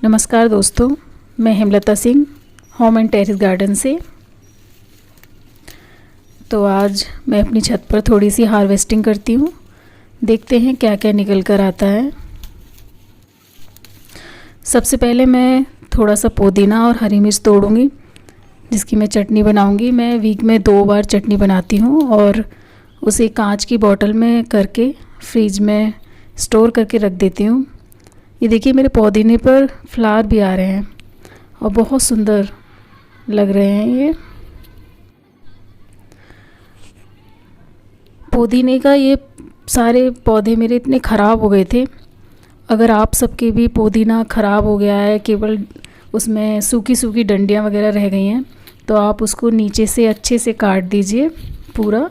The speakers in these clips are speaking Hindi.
नमस्कार दोस्तों, मैं Hemlata Singh home and terrace garden से। तो आज मैं अपनी छत पर थोड़ी सी हार्वेस्टिंग करती हूँ। देखते हैं क्या क्या निकल कर आता है। सबसे पहले मैं थोड़ा सा पुदीना और हरी मिर्च तोड़ूंगी, जिसकी मैं चटनी बनाऊंगी। मैं वीक में 2 बार चटनी बनाती हूँ और उसे कांच की बोतल में करके फ्रिज में स्टोर करके रख देती हूँ। ये देखिए, मेरे पुदीने पर फ्लावर भी आ रहे हैं और बहुत सुंदर लग रहे हैं। ये पुदीने का ये सारे पौधे मेरे इतने ख़राब हो गए थे। अगर आप सबके भी पुदीना ख़राब हो गया है, केवल उसमें सूखी सूखी डंडियाँ वगैरह रह गई हैं, तो आप उसको नीचे से अच्छे से काट दीजिए। पूरा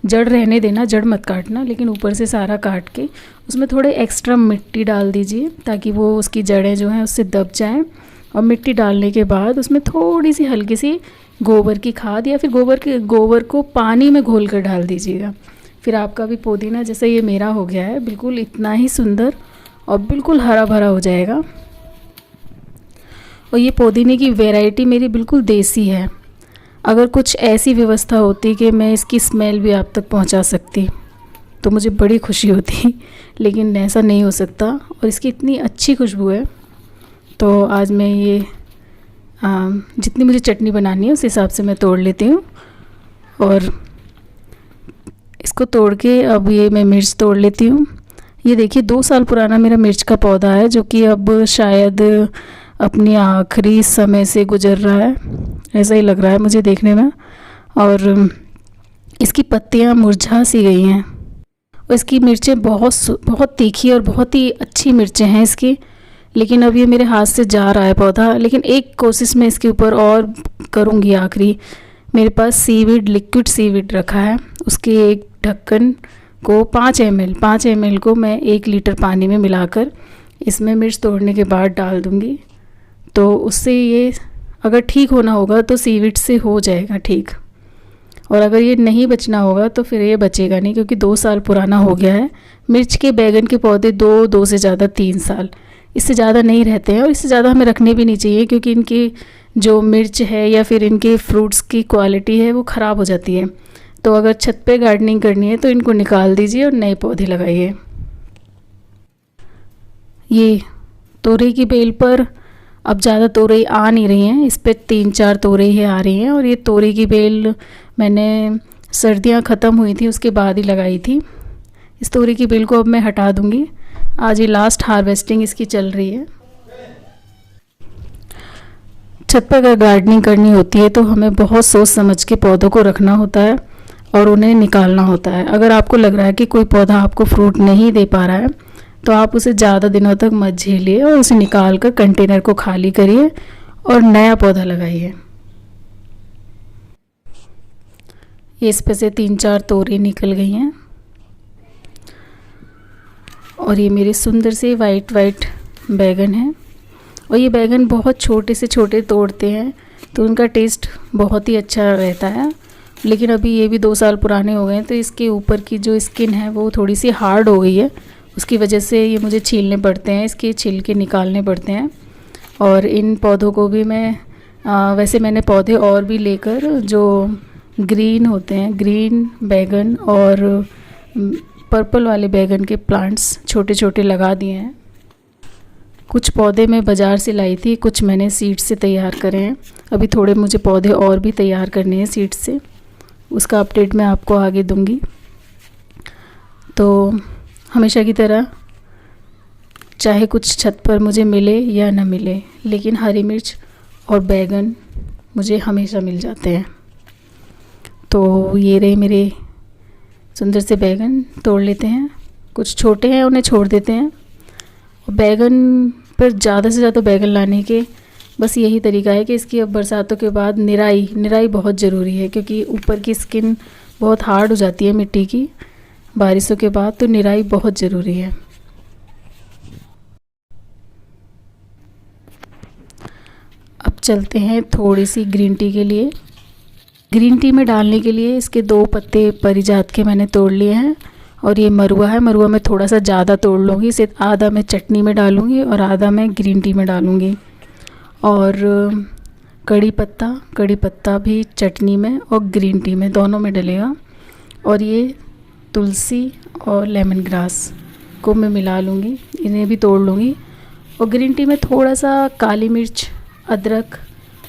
जड़ रहने देना, जड़ मत काटना, लेकिन ऊपर से सारा काट के उसमें थोड़े एक्स्ट्रा मिट्टी डाल दीजिए ताकि वो उसकी जड़ें जो हैं उससे दब जाएं। और मिट्टी डालने के बाद उसमें थोड़ी सी हल्की सी गोबर की खाद या फिर गोबर को पानी में घोल कर डाल दीजिएगा। फिर आपका भी पुदीना जैसा ये मेरा हो गया है, बिल्कुल इतना ही सुंदर और बिल्कुल हरा भरा हो जाएगा। और ये पुदीने की वैरायटी मेरी बिल्कुल देसी है। अगर कुछ ऐसी व्यवस्था होती कि मैं इसकी स्मेल भी आप तक पहुंचा सकती तो मुझे बड़ी खुशी होती, लेकिन ऐसा नहीं हो सकता। और इसकी इतनी अच्छी खुशबू है। तो आज मैं ये जितनी मुझे चटनी बनानी है उस हिसाब से मैं तोड़ लेती हूँ। और इसको तोड़ के अब ये मैं मिर्च तोड़ लेती हूँ। ये देखिए, 2 साल पुराना मेरा मिर्च का पौधा है, जो कि अब शायद अपनी आखिरी समय से गुजर रहा है, ऐसा ही लग रहा है मुझे देखने में। और इसकी पत्तियां मुरझा सी गई हैं। और इसकी मिर्चें बहुत तीखी और बहुत ही अच्छी मिर्चें हैं इसकी। लेकिन अब ये मेरे हाथ से जा रहा है पौधा, लेकिन एक कोशिश मैं इसके ऊपर और करूँगी आखिरी। मेरे पास लिक्विड सीवीड रखा है, उसके एक ढक्कन को 5 ml को मैं 1 लीटर पानी में मिलाकर इसमें मिर्च तोड़ने के बाद डाल दूँगी। तो उससे ये अगर ठीक होना होगा तो सीवीड से हो जाएगा ठीक। और अगर ये नहीं बचना होगा तो फिर ये बचेगा नहीं, क्योंकि 2 साल पुराना हो गया है। मिर्च के बैगन के पौधे 2 से ज़्यादा 3 साल, इससे ज़्यादा नहीं रहते हैं। और इससे ज़्यादा हमें रखने भी नहीं चाहिए, क्योंकि इनकी जो मिर्च है या फिर इनके फ्रूट्स की क्वालिटी है वो ख़राब हो जाती है। तो अगर छत पे गार्डनिंग करनी है तो इनको निकाल दीजिए और नए पौधे लगाइए। ये तोरई की बेल पर अब ज़्यादा तोरई आ नहीं रही हैं, इस पर 3-4 तोरई ही आ रही हैं। और ये तोरई की बेल मैंने सर्दियां ख़त्म हुई थी उसके बाद ही लगाई थी। इस तोरई की बेल को अब मैं हटा दूंगी। आज ये लास्ट हार्वेस्टिंग इसकी चल रही है। छत पर अगर गार्डनिंग करनी होती है तो हमें बहुत सोच समझ के पौधों को रखना होता है और उन्हें निकालना होता है। अगर आपको लग रहा है कि कोई पौधा आपको फ्रूट नहीं दे पा रहा है तो आप उसे ज़्यादा दिनों तक मत झेलिए और उसे निकाल कर कंटेनर को खाली करिए और नया पौधा लगाइए। ये इस पे से 3-4 तोरी निकल गई हैं। और ये मेरे सुंदर से वाइट बैगन हैं। और ये बैगन बहुत छोटे से छोटे तोड़ते हैं तो उनका टेस्ट बहुत ही अच्छा रहता है। लेकिन अभी ये भी 2 साल पुराने हो गए हैं, तो इसके ऊपर की जो स्किन है वो थोड़ी सी हार्ड हो गई है। उसकी वजह से ये मुझे छीलने पड़ते हैं, इसके छिलके निकालने पड़ते हैं। और इन पौधों को भी मैं वैसे मैंने पौधे और भी लेकर जो ग्रीन होते हैं, ग्रीन बैगन और पर्पल वाले बैगन के प्लांट्स छोटे छोटे लगा दिए हैं। कुछ पौधे मैं बाज़ार से लाई थी, कुछ मैंने सीड से तैयार करे हैं। अभी थोड़े मुझे पौधे और भी तैयार करने हैं सीड से, उसका अपडेट मैं आपको आगे दूंगी। तो हमेशा की तरह चाहे कुछ छत पर मुझे मिले या ना मिले, लेकिन हरी मिर्च और बैगन मुझे हमेशा मिल जाते हैं। तो ये रहे मेरे सुंदर से बैगन, तोड़ लेते हैं। कुछ छोटे हैं उन्हें छोड़ देते हैं। और बैगन पर ज़्यादा से ज़्यादा बैगन लाने के बस यही तरीका है कि इसकी अब बरसातों के बाद निराई बहुत ज़रूरी है, क्योंकि ऊपर की स्किन बहुत हार्ड हो जाती है मिट्टी की बारिशों के बाद, तो निराई बहुत ज़रूरी है। अब चलते हैं थोड़ी सी ग्रीन टी के लिए। ग्रीन टी में डालने के लिए इसके 2 पत्ते परिजात के मैंने तोड़ लिए हैं और ये मरुआ है, मरुआ मैं थोड़ा सा ज़्यादा तोड़ लूँगी, सिर्फ आधा मैं चटनी में डालूँगी और आधा मैं ग्रीन टी में डालूँगी। और कड़ी पत्ता भी चटनी में और ग्रीन टी में दोनों में डलेगा। और ये तुलसी और लेमन ग्रास को मैं मिला लूँगी, इन्हें भी तोड़ लूँगी। और ग्रीन टी में थोड़ा सा काली मिर्च, अदरक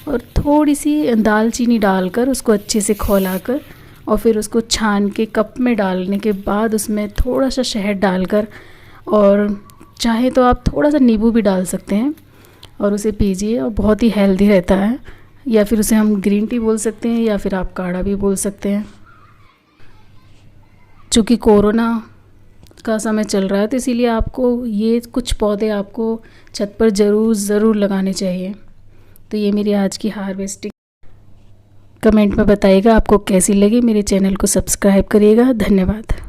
और थोड़ी सी दालचीनी डालकर उसको अच्छे से खौलाकर और फिर उसको छान के कप में डालने के बाद उसमें थोड़ा सा शहद डालकर, और चाहे तो आप थोड़ा सा नींबू भी डाल सकते हैं और उसे पीजिए, और बहुत ही हेल्दी रहता है। या फिर उसे हम ग्रीन टी बोल सकते हैं या फिर आप काढ़ा भी बोल सकते हैं। चूँकि कोरोना का समय चल रहा है तो इसीलिए आपको ये कुछ पौधे आपको छत पर ज़रूर लगाने चाहिए। तो ये मेरी आज की हार्वेस्टिंग। कमेंट में बताइएगा आपको कैसी लगी। मेरे चैनल को सब्सक्राइब करिएगा। धन्यवाद।